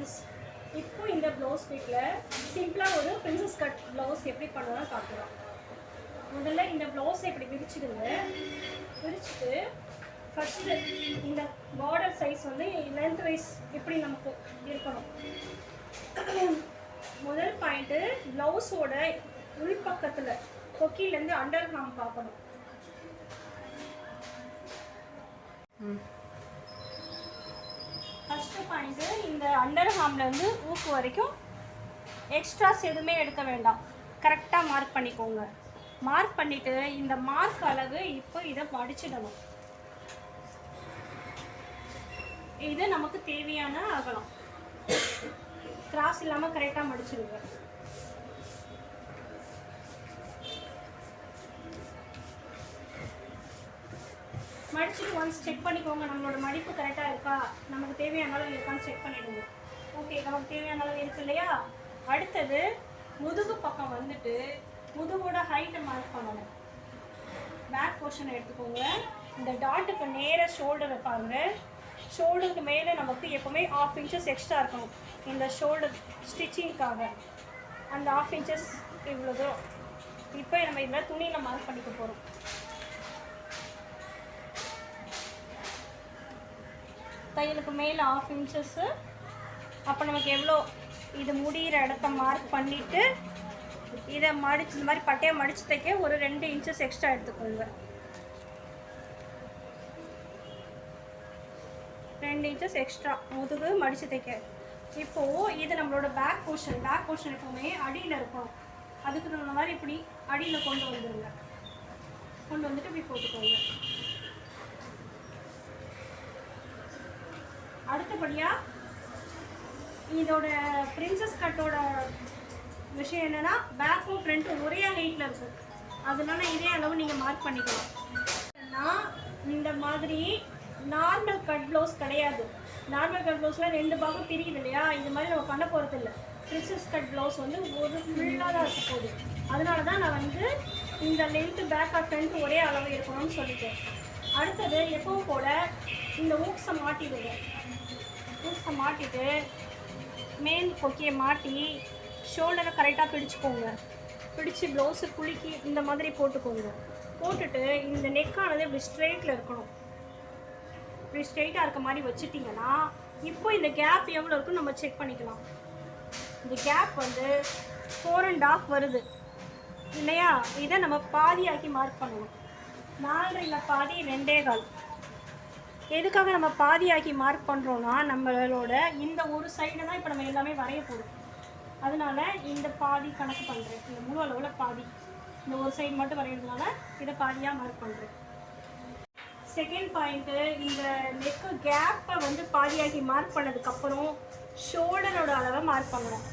Friends, இப்போ இந்த blouse பீட்டில் சிம்பிளாக ஒரு பிரின்சஸ் கட் ப்ளவுஸ் எப்படி பண்ணுவோம்னு பார்க்கலாம். முதல்ல இந்த ப்ளவுஸை இப்படி விரிச்சிடுங்க. விரிச்சிட்டு ஃபஸ்ட்டு இந்த பார்டர் சைஸ் வந்து லென்த் வைஸ் இப்படி நமக்கு இருக்கணும். முதல் பாயிண்ட்டு, ப்ளவுஸோட உள்பக்கத்தில் கொக்கிலேருந்து அண்டர் நாம் பார்க்கணும். ஃபஸ்ட்டு பாயிண்ட்டு, இந்த அண்டர் ஹாம்லேருந்து ஊக்கு வரைக்கும் எக்ஸ்ட்ராஸ் எதுவுமே எடுக்க வேண்டாம். கரெக்டாக மார்க் பண்ணிக்கோங்க. மார்க் பண்ணிவிட்டு இந்த மார்க் அளவு இப்போ இதை மடிச்சிடணும். இது நமக்கு தேவையான அகலம். கிராஸ் இல்லாமல் கரெக்டாக மடிச்சிடுங்க. மடிச்சுட்டு ஒன்ஸ் செக் பண்ணிக்கோங்க, நம்மளோட மடிப்பு கரெக்டாக இருக்கா, நமக்கு தேவையான அளவு இருக்கான்னு செக் பண்ணிவிடுங்க. ஓகே, நமக்கு தேவையான அளவு இருக்கு இல்லையா? அடுத்தது முதுகு பக்கம் வந்துட்டு முதுகோட ஹைட்டை மார்க் பண்ணணும். பேக் போர்ஷனை எடுத்துக்கோங்க. இந்த டாட்டுக்கு நேராக ஷோல்டரை பாருங்க. ஷோல்டருக்கு மேலே நமக்கு எப்போவுமே 1/2 inches எக்ஸ்ட்ரா இருக்கணும். இந்த ஷோல்டர் ஸ்டிச்சிங்க்காக அந்த 1/2 inches இவ்வளோ. இப்போ நம்ம இதில் துணியில் மார்க் பண்ணிக்க போகிறோம். தையலுக்கு மேலே 1/2 inches. அப்போ நமக்கு எவ்வளோ இது முடிகிற இடத்த மார்க் பண்ணிவிட்டு இதை மடித்து இந்த மாதிரி பட்டையை மடித்து தைக்க ஒரு 2 inches எக்ஸ்ட்ரா எடுத்துக்கோங்க. 2 inches எக்ஸ்ட்ரா முதுகு மடித்து தைக்க. இப்போது இது நம்மளோட பேக் போர்ஷன். பேக் போர்ஷன் எப்போவுமே அடியில் இருக்கும். அதுக்கு தகுந்த மாதிரி இப்படி அடியில் கொண்டு வந்துடுங்க. கொண்டு வந்துட்டு இப்படி போட்டுக்கோங்க. அடுத்தபடியாக இதோட பிரின்சஸ் கட்டோட விஷயம் என்னென்னா, பேக்கும் ஃப்ரண்ட்டும் ஒரே ஹைட்டில் இருக்கும். அதனால இதே அளவு நீங்கள் மார்க் பண்ணிக்கலாம். இந்த மாதிரி நார்மல் கட் ப்ளவுஸ் கிடையாது. நார்மல் கட் ப்ளவுஸில் 2 பாகம் பிரியுது இல்லையா? இது மாதிரி நம்ம பண்ண போகிறது இல்லை. பிரின்சஸ் கட் ப்ளவுஸ் வந்து ஒரு ஃபுல்லாக தான் இருக்க போகுது. அதனால தான் நான் வந்து இந்த லென்த்து பேக் ஆர் ஃப்ரண்ட் ஒரே அளவு இருக்கணும்னு சொல்லிட்டேன். அடுத்தது எப்பவும் போல் இந்த ஊக்ஸை மாட்டிடுங்க. ஊக்ஸை மாட்டிட்டு மேல் கொக்கியை மாட்டி ஷோல்டரை கரெக்டாக பிடிச்சிக்கோங்க. பிடிச்சி ப்ளவுஸு குலுக்கி இந்த மாதிரி போட்டுக்கோங்க. போட்டுட்டு இந்த நெக்கானது இப்படி ஸ்ட்ரெயிட்டில் இருக்கணும். இப்படி ஸ்ட்ரெயிட்டாக இருக்க மாதிரி வச்சுட்டிங்கன்னா இப்போ இந்த கேப் எவ்வளோ இருக்குன்னு நம்ம செக் பண்ணிக்கலாம். இந்த கேப் வந்து 4.5 வருது இல்லையா? இதை நம்ம பாதியாக்கி மார்க் பண்ணணும். 4.5 பாதி 2.25. எதுக்காக நம்ம பாதியாக்கி மார்க் பண்ணுறோன்னா, நம்மளோட இந்த ஒரு சைடை தான் இப்போ நம்ம எல்லாமே வரைய போகிறோம். அதனால இந்த பாதி கணக்கு பண்ணுறேன். இந்த முழு அளவில் பாதி, இந்த ஒரு சைடு மட்டும் வரைகிறதுனால இதை பாதியாக மார்க் பண்ணுறேன். செகண்ட் பாயிண்ட்டு, இந்த நெக்கு கேப்பை வந்து பாதியாக்கி மார்க் பண்ணதுக்கப்புறம் ஷோல்டரோட அளவை மார்க் பண்ணணும்.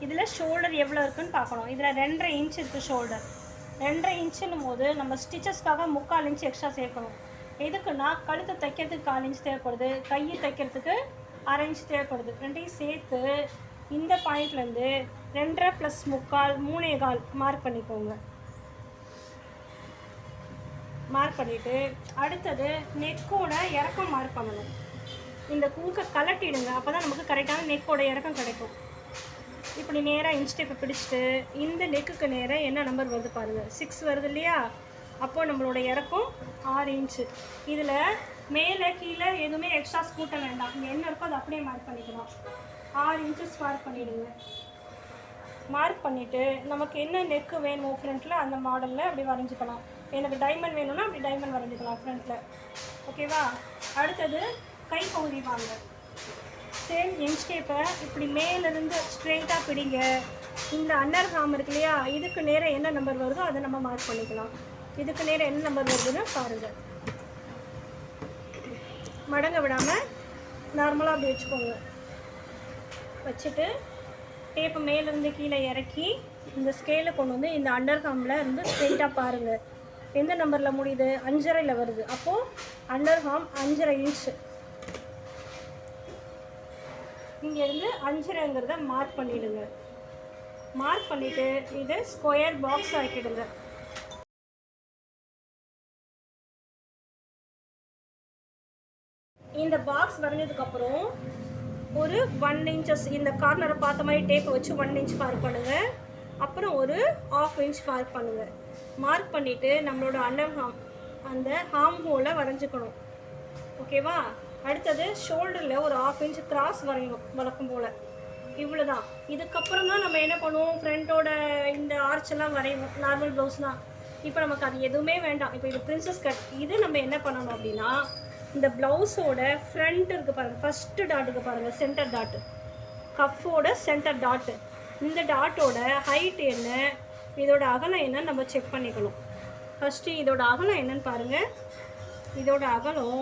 இதில் ஷோல்டர் எவ்வளோ இருக்குதுன்னு பார்க்கணும். இதில் 2.5 inch இருக்குது ஷோல்டர். 2.5 inchன்னும் போது நம்ம ஸ்டிச்சஸ்க்காக 3/4 inch எக்ஸ்ட்ரா சேர்க்கணும். எதுக்குன்னா, கழுத்தை தைக்கிறதுக்கு 1/4 inch தேவைப்படுது, கையை தைக்கிறதுக்கு 1/2 inch தேவைப்படுது. ரெண்டையும் சேர்த்து இந்த பாயிண்ட்லேருந்து 2.5 + 3/4 3.25 மார்க் பண்ணிக்கோங்க. மார்க் பண்ணிவிட்டு அடுத்தது நெக்கோட இறக்கம் மார்க் பண்ணணும். இந்த கூக்கை கலட்டிடுங்க. அப்போ தான் நமக்கு கரெக்டான நெக்கோட இறக்கம் கிடைக்கும். இப்படி நேராக இன்ஸ்டெப்பை பிடிச்சிட்டு இந்த நெக்குக்கு நேராக என்ன நம்பர் வருது பாருங்கள், 6 வருது இல்லையா? அப்போது நம்மளோட இறக்கம் 6 inch. இதில் மேலே கீழே எதுவுமே எக்ஸ்ட்ரா கூட்ட வேண்டாம். இங்கே என்ன இருக்கோ அதை அப்படியே மார்க் பண்ணிக்கலாம். 6 inches மார்க் பண்ணிவிடுங்க. மார்க் பண்ணிவிட்டு நமக்கு என்ன நெக்கு வேணும் ஃப்ரண்ட்டில் அந்த மாடலில் அப்படி வரைஞ்சிக்கலாம். எனக்கு டைமண்ட் வேணும்னா அப்படி டைமண்ட் வரைஞ்சிக்கலாம் ஃப்ரண்ட்டில். ஓகேவா? அடுத்தது கை பகுதி வாங்க. சேம் இன்ஸ்டேப்பை இப்படி மேலேருந்து ஸ்ட்ரெயிட்டாக பிடிங்க. இந்த அண்டர் ஹாம் இருக்கு இல்லையா? இதுக்கு நேராக என்ன நம்பர் வருதோ அதை நம்ம மார்க் பண்ணிக்கலாம். இதுக்கு நேராக என்ன நம்பர் வருதுன்னு பாருங்கள். மடங்க விடாமல் நார்மலாக அப்படி வச்சுக்கோங்க. வச்சுட்டு டேப்பை மேலேருந்து கீழே இறக்கி இந்த ஸ்கேலை கொண்டு வந்து இந்த அண்டர் ஹாமில் இருந்து ஸ்ட்ரெயிட்டாக பாருங்கள். எந்த நம்பரில் முடியுது? 5.5 வருது. அப்போது அண்டர் ஹாம் 5.5 inch. இங்கேருந்து 5.5ங்கிறத மார்க் பண்ணிவிடுங்க. மார்க் பண்ணிவிட்டு இதை ஸ்கொயர் பாக்ஸ் ஆக்கிடுங்க. இந்த பாக்ஸ் வரைஞ்சதுக்கப்புறம் ஒரு 1 இன்ச்சஸ் இந்த கார்னரை பார்த்த மாதிரி டேப்பை வச்சு 1 இன்ச் மார்க் பண்ணுங்கள். அப்புறம் ஒரு 1/2 இன்ச் மார்க் பண்ணுங்கள். மார்க் பண்ணிவிட்டு நம்மளோட அண்டர் ஹார்ம் அந்த ஹார்ம் ஹோலை வரைஞ்சிக்கணும். ஓகேவா? அடுத்தது ஷோல்டரில் ஒரு 1/2 இன்ச் கிராஸ் வரையணும் வழக்கம் போல். இவ்வளோ தான். இதுக்கப்புறம் தான் நம்ம என்ன பண்ணுவோம், ஃப்ரண்ட்டோட இந்த ஆர்ச்செல்லாம் வரைவோம் நார்மல் ப்ளவுஸ்னால். இப்போ நமக்கு அது எதுவுமே வேண்டாம். இப்போ இது பிரின்சஸ் கட். இது நம்ம என்ன பண்ணணும் அப்படின்னா, இந்த ப்ளவுஸோட ஃப்ரண்ட் இருக்குது பாருங்கள், ஃபஸ்ட்டு டாட்டுக்கு பாருங்கள், சென்டர் டாட்டு, கஃபோட சென்டர் டாட்டு, இந்த டாட்டோட ஹைட் என்ன, இதோட அகலம் என்னன்னு நம்ம செக் பண்ணிக்கணும். ஃபஸ்ட்டு இதோட அகலம் என்னன்னு பாருங்கள். இதோட அகலம்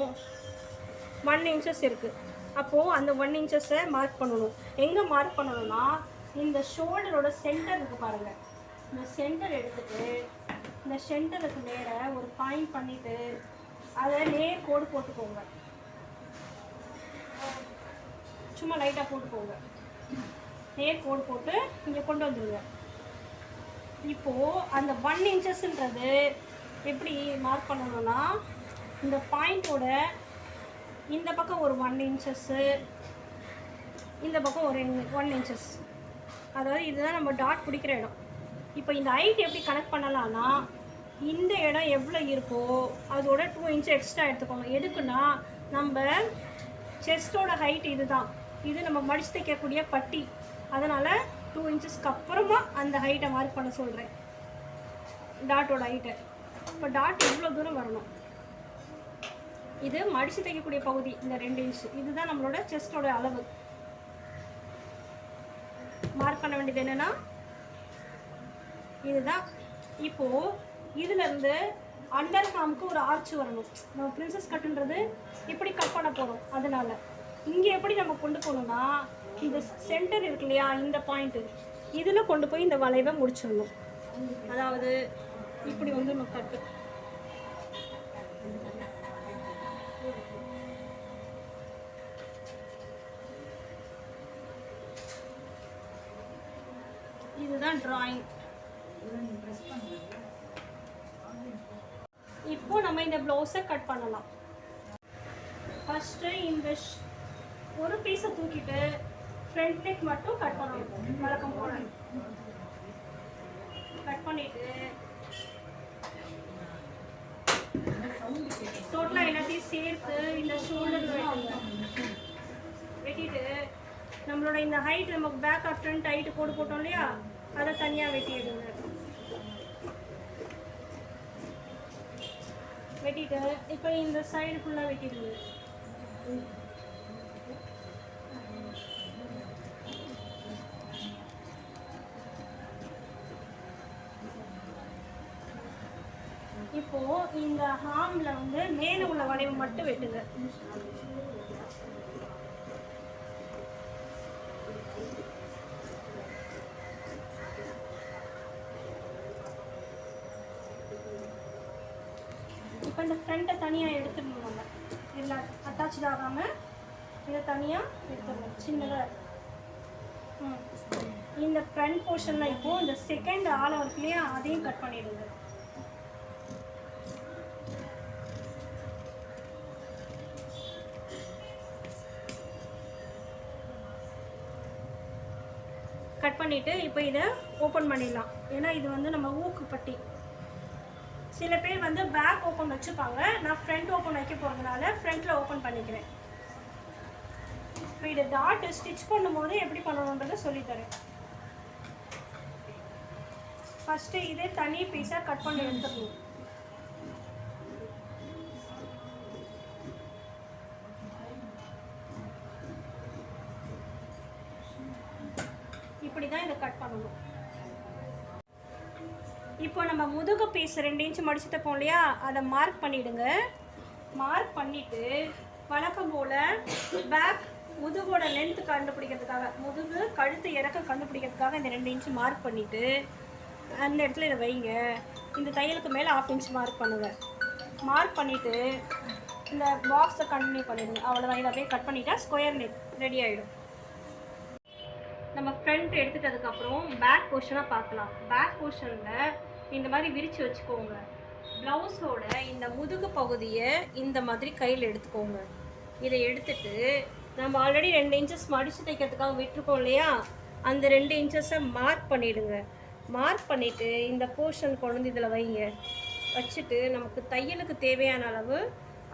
1 இன்ச்சஸ் இருக்குது. அப்போது அந்த 1 இன்ச்சஸை மார்க் பண்ணணும். எங்கே மார்க் பண்ணணும்னா, இந்த ஷோல்டரோட சென்டர் இருக்குது பாருங்கள், இந்த சென்டர் எடுத்துகிட்டு இந்த சென்டருக்கு நேராக ஒரு பாயிண்ட் பண்ணிவிட்டு அதை நேர் கோடு போட்டுக்கோங்க. சும்மா லைட்டாக போட்டுக்கோங்க. நேர் கோடு போட்டு இங்கே கொண்டு வந்துடுங்க. இப்போது அந்த 1 இன்ச்சஸ்ன்றது எப்படி மார்க் பண்ணணும்னா, இந்த பாயிண்ட்டோட இந்த பக்கம் ஒரு 1 இன்ச்சஸ்ஸு, இந்த பக்கம் ஒரு 1 இன்ச்சஸ். அதாவது இதுதான் நம்ம டாட் பிடிக்கிற இடம். இப்போ இந்த ஹைட் எப்படி கனெக்ட் பண்ணலான்னா, இந்த இடம் எவ்வளோ இருக்கோ அதோட 2 இன்ச் எக்ஸ்ட்ரா எடுத்துக்கோங்க. எதுக்குன்னா, நம்ம செஸ்ட்டோட ஹைட் இது தான், இது நம்ம மடிச்சு தைக்கக்கூடிய பட்டி. அதனால் 2 இன்ச்சஸ்க்கு அப்புறமா அந்த ஹைட்டை மார்க் பண்ண சொல்கிறேன், டாட்டோட ஹைட்டை. இப்போ டாட் எவ்வளோ தூரம் வரணும், இது மடிச்சு தைக்கக்கூடிய பகுதி, இந்த 2 இன்ச், இதுதான் நம்மளோட செஸ்ட்டோட அளவு. மார்க் பண்ண வேண்டியது என்னென்னா இதுதான். இப்போது இதிலேருந்து அண்டர் ஹார்முக்கு ஒரு ஆர்ச் வரணும். நம்ம பிரின்சஸ் கட்டுன்றது இப்படி கட் பண்ண போகிறோம். அதனால் இங்கே எப்படி நம்ம கொண்டு போகணும்னா, இந்த சென்டர் இருக்கு இல்லையா, இந்த பாயிண்ட்டு, இதில் கொண்டு போய் இந்த வளைவை முடிச்சிடணும். அதாவது இப்படி வந்து நம்ம கட்டு, இதுதான் டிராயிங். இப்போ நம்ம இந்த ப்ளவுஸை கட் பண்ணலாம். ஃபஸ்ட்டு இந்த ஒரு பீஸை தூக்கிட்டு ஃப்ரண்ட் நெக் மட்டும் கட் பண்ணணும். வழக்கம் போல கட் பண்ணிவிட்டு டோட்டலாக எல்லாத்தையும் சேர்த்து இந்த ஷோல்டர் வெட்டிட்டு நம்மளோட இந்த ஹைட், நமக்கு பேக் ஆர் ஃப்ரண்ட் ஹைட்டு போட்டு போட்டோம் இல்லையா, அதை தனியாக வெட்டிடுங்க. வெட்டிட்டு இப்போ இந்த சைடு ஃபுல்லாக வெட்டிடுங்க. இப்போது இந்த ஹார்மில் வந்து மேலே உள்ள வளைவு மட்டும் வெட்டுங்க. இப்போ இந்த ஃப்ரண்ட்டை தனியாக எடுத்துடணும். நம்ம இதில் அட்டாச் ஆகாமல் இதை தனியாக எடுத்துடணும். சின்னதாக இந்த ஃப்ரண்ட் போர்ஷனில் இப்போது இந்த செகண்ட் ஆழம் இருக்கு இல்லையா, அதையும் கட் பண்ணிடுங்க. கட் பண்ணிவிட்டு இப்போ இதை ஓப்பன் பண்ணிடலாம். ஏன்னா இது வந்து நம்ம ஊக்கு பட்டி. சில பேர் வந்து பேக் ஓப்பன் வச்சுப்பாங்க, நான் ஃப்ரண்ட் ஓப்பன் வைக்க போகிறதுனால ஃப்ரண்ட்டில் ஓப்பன் பண்ணிக்கிறேன். இப்போ இதை டாட் ஸ்டிச் பண்ணும்போது எப்படி பண்ணணுன்றதை சொல்லித்தரேன். ஃபஸ்ட்டு இதே தனி பீஸாக கட் பண்ணி எடுத்துக்கணும். இப்படி தான் இதை கட் பண்ணணும். இப்போ நம்ம முதுகு பீஸ் 2 இன்ச் மடிச்சு தைப்போம் இல்லையா, அதை மார்க் பண்ணிவிடுங்க. மார்க் பண்ணிவிட்டு வழக்கம் போல் பேக் முதுகோட லென்த்து கண்டுபிடிக்கிறதுக்காக, முதுகு கழுத்து இறக்கம் கண்டுபிடிக்கிறதுக்காக இந்த 2 இன்ச் மார்க் பண்ணிவிட்டு அந்த இடத்துல இதை வைங்க. இந்த தையலுக்கு மேலே 1/2 இன்ச் மார்க் பண்ணுங்கள். மார்க் பண்ணிவிட்டு இந்த பாக்ஸை கண்டினியூ பண்ணிவிடுங்க. அவ்வளோதான். இதை அப்படியே கட் பண்ணிட்டா ஸ்கொயர் நெக் ரெடி ஆகிடும். நம்ம ஃப்ரண்ட் எடுத்துட்டதுக்கப்புறம் பேக் போர்ஷனாக பார்க்கலாம். பேக் போர்ஷனில் இந்த மாதிரி விரித்து வச்சுக்கோங்க. ப்ளவுஸோட இந்த முதுகு பகுதியை இந்த மாதிரி கையில் எடுத்துக்கோங்க. இதை எடுத்துட்டு நம்ம ஆல்ரெடி 2 இன்ச்சஸ் மடித்து தைக்கிறதுக்காக விட்டுருக்கோம் இல்லையா, அந்த 2 இன்ச்சஸை மார்க் பண்ணிவிடுங்க. மார்க் பண்ணிவிட்டு இந்த போர்ஷன் கொண்டு வந்து இதில் வைங்க. வச்சுட்டு நமக்கு தையலுக்கு தேவையான அளவு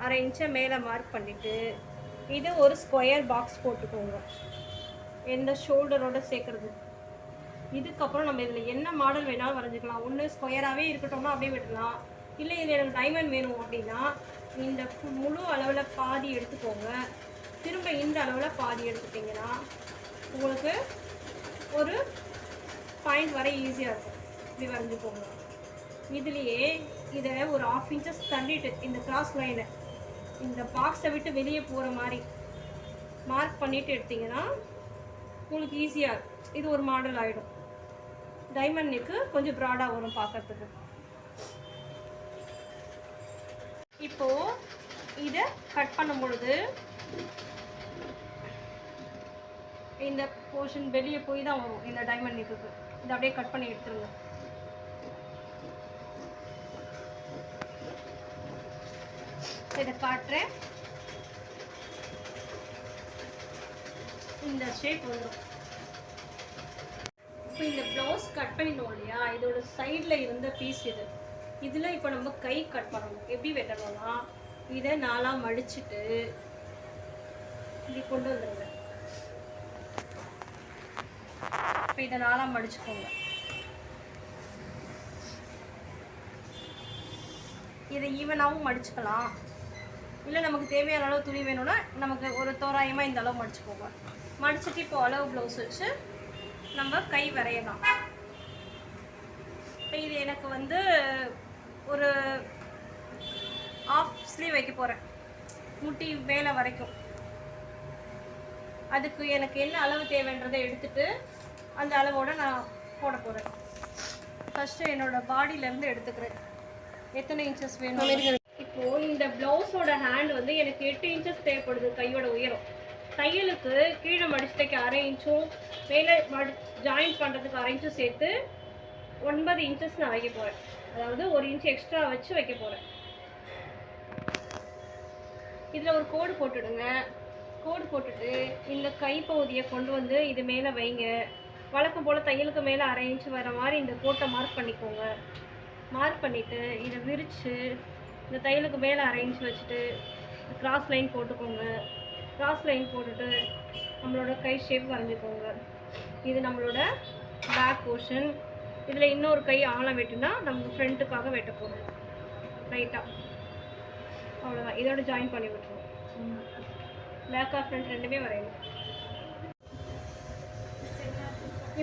1/2 இன்ச்சை மேலே மார்க் பண்ணிவிட்டு இது ஒரு ஸ்கொயர் பாக்ஸ் போட்டுக்கோங்க, எந்த ஷோல்டரோடு சேர்க்குறது. இதுக்கப்புறம் நம்ம இதில் என்ன மாடல் வேணாலும் வரைஞ்சிக்கலாம். ஒன்று ஸ்கொயராகவே இருக்கட்டும்னா அப்படியே விட்டுலாம், இல்லை இதில் எனக்கு டைமண்ட் வேணும் அப்படின்னா இந்த முழு அளவில் பாதி எடுத்துக்கோங்க. திரும்ப இந்த அளவில் பாதி எடுத்துட்டிங்கன்னா உங்களுக்கு ஒரு பாயிண்ட் வர ஈஸியாக இருக்கும். இப்படி வரைஞ்சிக்கோங்க. இதுலேயே இதை ஒரு 1/2 இன்ச்சஸ் தள்ளிட்டு இந்த கிராஸ் லைனை இந்த பாக்ஸை விட்டு வெளியே போகிற மாதிரி மார்க் பண்ணிவிட்டு எடுத்திங்கன்னா உங்களுக்கு ஈஸியாக இருக்கும். இது ஒரு மாடல் ஆகிடும். டைமண்ட் நெக்கு கொஞ்சம் ப்ராடாக வரும் பார்க்கறதுக்கு. இப்போது இதை கட் பண்ணும் பொழுது இந்த போர்ஷன் வெளியே போய் தான் வரும். இந்த டைமண்ட் நெக்குக்கு இதை அப்படியே கட் பண்ணி எடுத்துருங்க. இதை காட்டுறேன். இந்த ஷேப் வரும். இப்போ இந்த ப்ளவுஸ் கட் பண்ணிடுவோம் இல்லையா, இதோட சைடில் இருந்த பீஸ் இது. இதில் இப்போ நம்ம கை கட் பண்ணணும். எப்படி வெட்டணும்னா இதை 4ஆக மடிச்சுட்டு இப்படி கொண்டு வந்துடுங்க. இப்போ இதை 4ஆக மடிச்சுக்கோங்க. இதை ஈவனாகவும் மடிச்சுக்கலாம், இல்லை நமக்கு தேவையான அளவு துணி வேணும்னா நமக்கு ஒரு தோராயமாக இந்த அளவு மடிச்சுக்கோங்க. மடிச்சுட்டு இப்போ அளவு ப்ளவுஸ் வச்சு நம்ம கை வரையலாம். இப்போ இது எனக்கு வந்து ஒரு 1/2 ஸ்லீவ் வைக்க போகிறேன், முட்டி மேலே வரைக்கும். அதுக்கு எனக்கு என்ன அளவு தேவைன்றதை எடுத்துகிட்டு அந்த அளவோடு நான் போட போகிறேன். ஃபஸ்ட்டு என்னோடய பாடியிலேருந்து எடுத்துக்கிறேன் எத்தனை இன்ச்சஸ் வேணும். இப்போது இந்த ப்ளவுஸோட ஹேண்ட் வந்து எனக்கு 8 இன்ச்சஸ் தேவைப்படுது கையோட உயரம். தையலுக்கு கீழே மடிச்சு தைக்க 1/2 இன்ச்சும் மேலே ஜாயின் பண்ணுறதுக்கு 1/2 இன்ச்சும் சேர்த்து 9 இன்ச்சஸ் நான் வைக்க போகிறேன். அதாவது 1 இன்ச் எக்ஸ்ட்ரா வச்சு வைக்க போகிறேன். இதில் ஒரு கோடு போட்டுடுங்க. கோடு போட்டுட்டு இந்த கைப்பகுதியை கொண்டு வந்து இது மேலே வைங்க. வழக்கம் போல் தையலுக்கு மேலே 1/2 இன்ச்சு வர மாதிரி இந்த கோட்டை மார்க் பண்ணிக்கோங்க. மார்க் பண்ணிவிட்டு இதை விரித்து இந்த தையலுக்கு மேலே 1/2 இன்ச் வச்சுட்டு கிராஸ் லைன் போட்டுக்கோங்க. கிராஸ் லைன் போட்டுட்டு நம்மளோட கை ஷேப் வரைஞ்சிக்கோங்க. இது நம்மளோட பேக் போர்ஷன். இதில் இன்னொரு கை ஆழம் வெட்டுனா நமக்கு ஃப்ரண்ட்டுக்காக வெட்ட போகும் ரைட்டாக. அவ்வளோதான். இதோட ஜாயின் பண்ணி விட்டுருவோம். பேக்காக ஃப்ரண்ட் ரெண்டுமே வரையணும்.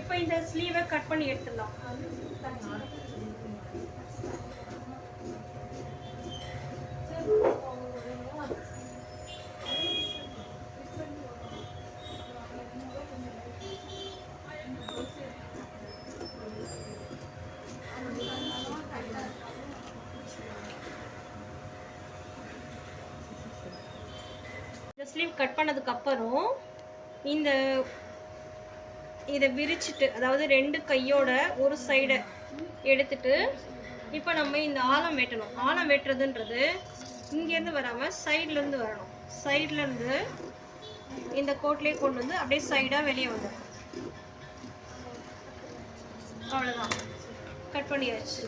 இப்போ இந்த ஸ்லீவை கட் பண்ணி எடுத்துடலாம். ஸ்லீவ் கட் பண்ணதுக்கப்புறம் இதை விரிச்சிட்டு, அதாவது 2 கையோட ஒரு சைடை எடுத்துட்டு இப்போ நம்ம இந்த ஆழம் வெட்டணும். ஆழம் வெட்டுறதுன்றது இங்கேருந்து வராமல் சைட்லேருந்து வரணும். சைட்லேருந்து இந்த கோட்லேயே கொண்டு வந்து அப்படியே சைடாக வெளியே வந்துடும். அவ்வளோதான், கட் பண்ணியாச்சு.